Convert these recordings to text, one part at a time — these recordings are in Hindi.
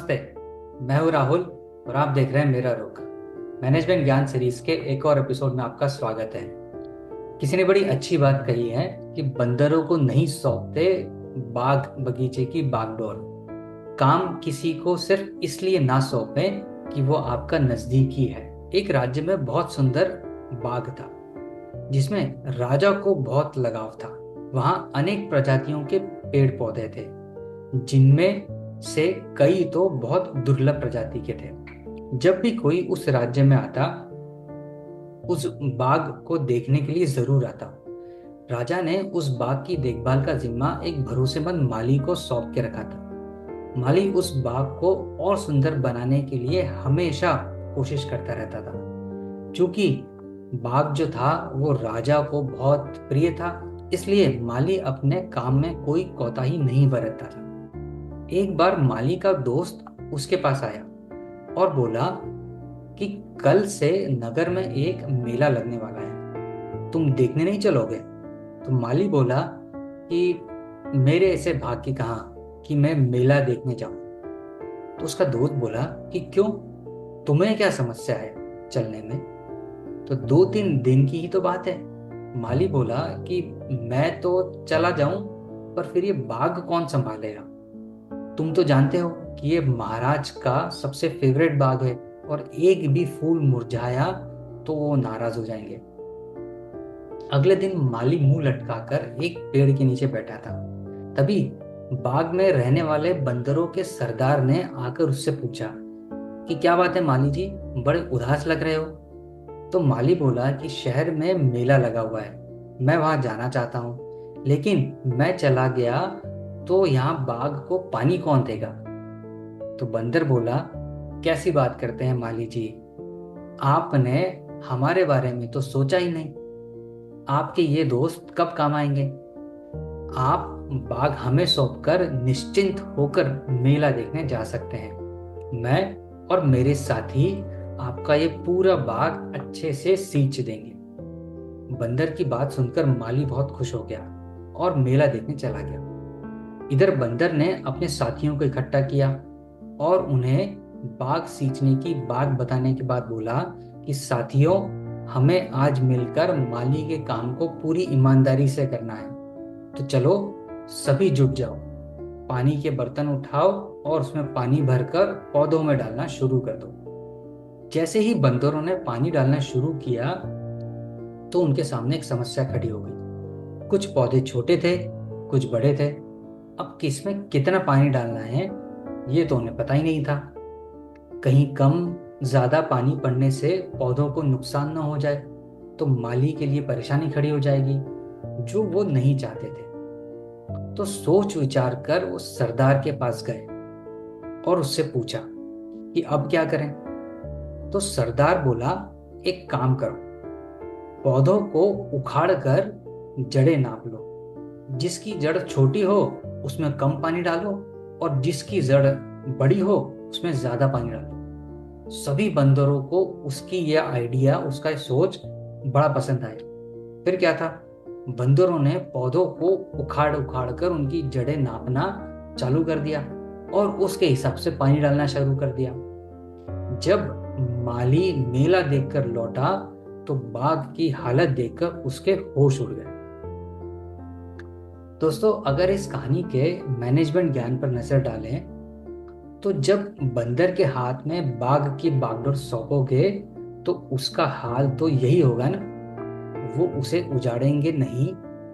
नमस्ते। मैं हूं राहुल और आप देख रहे हैं मेरा रुख। मैनेजमेंट ज्ञान सीरीज के एक और एपिसोड में आपका स्वागत है। किसी ने बड़ी अच्छी बात कही है कि बंदरों को नहीं सौंपते बाग बगीचे की बागडोर। काम किसी को सिर्फ इसलिए ना सौंपें कि वो आपका नजदीकी है। एक राज्य में बहुत सुंदर बाग था जिसमें राजा को बहुत लगाव था। वहां अनेक प्रजातियों के पेड़ पौधे थे जिनमें से कई तो बहुत दुर्लभ प्रजाति के थे। जब भी कोई उस राज्य में आता उस बाग को देखने के लिए जरूर आता। राजा ने उस बाग की देखभाल का जिम्मा एक भरोसेमंद माली को सौंप के रखा था। माली उस बाग को और सुंदर बनाने के लिए हमेशा कोशिश करता रहता था। क्योंकि बाग जो था वो राजा को बहुत प्रिय था, इसलिए माली अपने काम में कोई कोताही नहीं बरतता था। एक बार माली का दोस्त उसके पास आया और बोला कि कल से नगर में एक मेला लगने वाला है, तुम देखने नहीं चलोगे? तो माली बोला कि मेरे ऐसे भाग्य कहाँ कि मैं मेला देखने जाऊं। तो उसका दोस्त बोला कि क्यों, तुम्हें क्या समस्या है चलने में? तो 2-3 दिन की ही तो बात है। माली बोला कि मैं तो चला जाऊं, पर फिर ये बाग कौन संभालेगा? तुम तो जानते हो कि ये महाराज का सबसे फेवरेट बाग है और एक भी फूल मुरझाया तो वो नाराज हो जाएंगे। अगले दिन माली मुंह लटकाकर एक पेड़ के नीचे बैठा था। तभी बाग में रहने वाले बंदरों के सरदार ने आकर उससे पूछा कि क्या बात है माली जी, बड़े उदास लग रहे हो? तो माली बोला कि शहर में मेला लगा हुआ है, मैं वहां जाना चाहता हूँ, लेकिन मैं चला गया तो यहाँ बाग को पानी कौन देगा? तो बंदर बोला, कैसी बात करते हैं माली जी, आपने हमारे बारे में तो सोचा ही नहीं। आपके ये दोस्त कब काम आएंगे? आप बाग हमें सौंपकर निश्चिंत होकर मेला देखने जा सकते हैं। मैं और मेरे साथी आपका ये पूरा बाग अच्छे से सींच देंगे। बंदर की बात सुनकर माली बहुत खुश हो गया और मेला देखने चला गया। इधर बंदर ने अपने साथियों को इकट्ठा किया और उन्हें बाग सींचने की बात बताने के बाद बोला कि साथियों, हमें आज मिलकर माली के काम को पूरी ईमानदारी से करना है। तो चलो सभी जुट जाओ, पानी के बर्तन उठाओ और उसमें पानी भरकर पौधों में डालना शुरू कर दो। जैसे ही बंदरों ने पानी डालना शुरू किया तो उनके सामने एक समस्या खड़ी हो गई। कुछ पौधे छोटे थे, कुछ बड़े थे। अब किसमें कितना पानी डालना है ये तो उन्हें पता ही नहीं था। कहीं कम ज्यादा पानी पड़ने से पौधों को नुकसान न हो जाए तो माली के लिए परेशानी खड़ी हो जाएगी, जो वो नहीं चाहते थे। तो सोच विचार कर वो सरदार के पास गए और उससे पूछा कि अब क्या करें। तो सरदार बोला, एक काम करो, पौधों को उखाड़ कर जड़ें नाप लो। जिसकी जड़ छोटी हो उसमें कम पानी डालो और जिसकी जड़ बड़ी हो उसमें ज्यादा पानी डालो। सभी बंदरों को उसकी यह आइडिया, उसका ये सोच बड़ा पसंद आया। फिर क्या था, बंदरों ने पौधों को उखाड़ उखाड़ कर उनकी जड़ें नापना चालू कर दिया और उसके हिसाब से पानी डालना शुरू कर दिया। जब माली मेला देखकर लौटा तो बाग की हालत देखकर उसके होश उड़ गए। दोस्तों, अगर इस कहानी के मैनेजमेंट ज्ञान पर नजर डालें तो जब बंदर के हाथ में बाग की बागडोर सौंपोगे तो उसका हाल तो यही होगा ना। वो उसे उजाड़ेंगे नहीं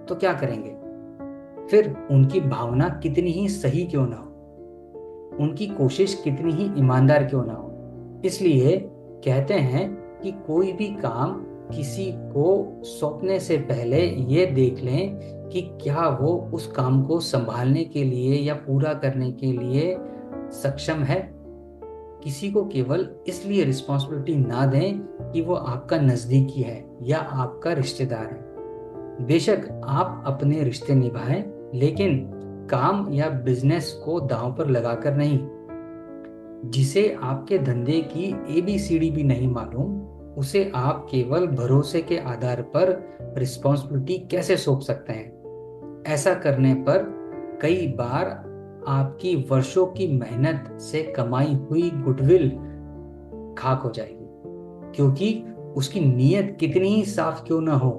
तो क्या करेंगे? फिर उनकी भावना कितनी ही सही क्यों ना हो, उनकी कोशिश कितनी ही ईमानदार क्यों ना हो, इसलिए कहते हैं कि कोई भी काम किसी को सौंपने से पहले ये देख लें कि क्या वो उस काम को संभालने के लिए या पूरा करने के लिए सक्षम है। किसी को केवल इसलिए रिस्पॉन्सिबिलिटी ना दें कि वो आपका नजदीकी है या आपका रिश्तेदार है। बेशक आप अपने रिश्ते निभाएं, लेकिन काम या बिजनेस को दांव पर लगाकर नहीं। जिसे आपके धंधे की ABCD भी नहीं मालूम, उसे आप केवल भरोसे के आधार पर रिस्पॉन्सिबिलिटी कैसे सौंप सकते हैं? ऐसा करने पर कई बार आपकी वर्षों की मेहनत से कमाई हुई गुडविल खाक हो जाएगी। क्योंकि उसकी नीयत कितनी ही साफ क्यों ना हो,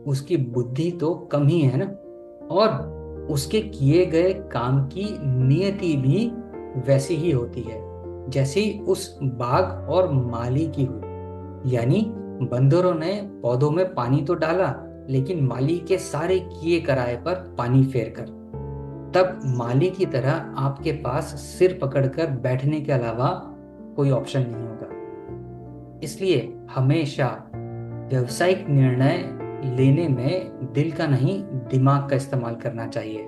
उसकी बुद्धि तो कम ही है ना। और उसके किए गए काम की नियति भी वैसी ही होती है जैसी उस बाग और माली की हुई। यानी बंदरों ने पौधों में पानी तो डाला, लेकिन माली के सारे किए कराए पर पानी फेर कर। तब माली की तरह आपके पास सिर पकड़कर बैठने के अलावा कोई ऑप्शन नहीं होगा। इसलिए हमेशा व्यवसायिक निर्णय लेने में दिल का नहीं, दिमाग का इस्तेमाल करना चाहिए।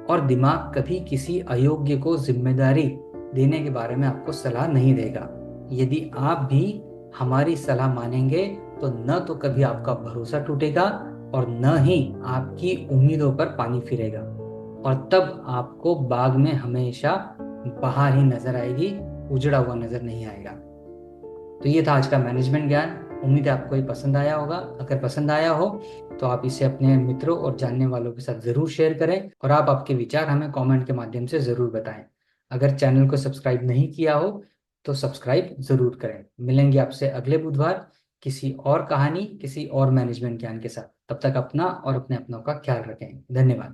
और दिमाग कभी किसी अयोग्य को जिम्मेदारी देने के बारे में आपको सलाह नहीं देगा। यदि आप भी हमारी सलाह मानेंगे तो न तो कभी आपका भरोसा टूटेगा और न ही आपकी उम्मीदों पर पानी फिरेगा। और तब आपको बाग में हमेशा बहार ही नजर आएगी, उजड़ा हुआ नजर नहीं आएगा। तो ये था आज का मैनेजमेंट ज्ञान। उम्मीद है आपको ये पसंद आया होगा। अगर पसंद आया हो तो आप इसे अपने मित्रों और जानने वालों के साथ जरूर शेयर करें, और आप आपके विचार हमें कमेंट के माध्यम से जरूर बताएं। अगर चैनल को सब्सक्राइब नहीं किया हो तो सब्सक्राइब जरूर करें। मिलेंगे आपसे अगले बुधवार किसी और कहानी, किसी और मैनेजमेंट ज्ञान के साथ। तब तक अपना और अपने अपनों का ख्याल रखें। धन्यवाद।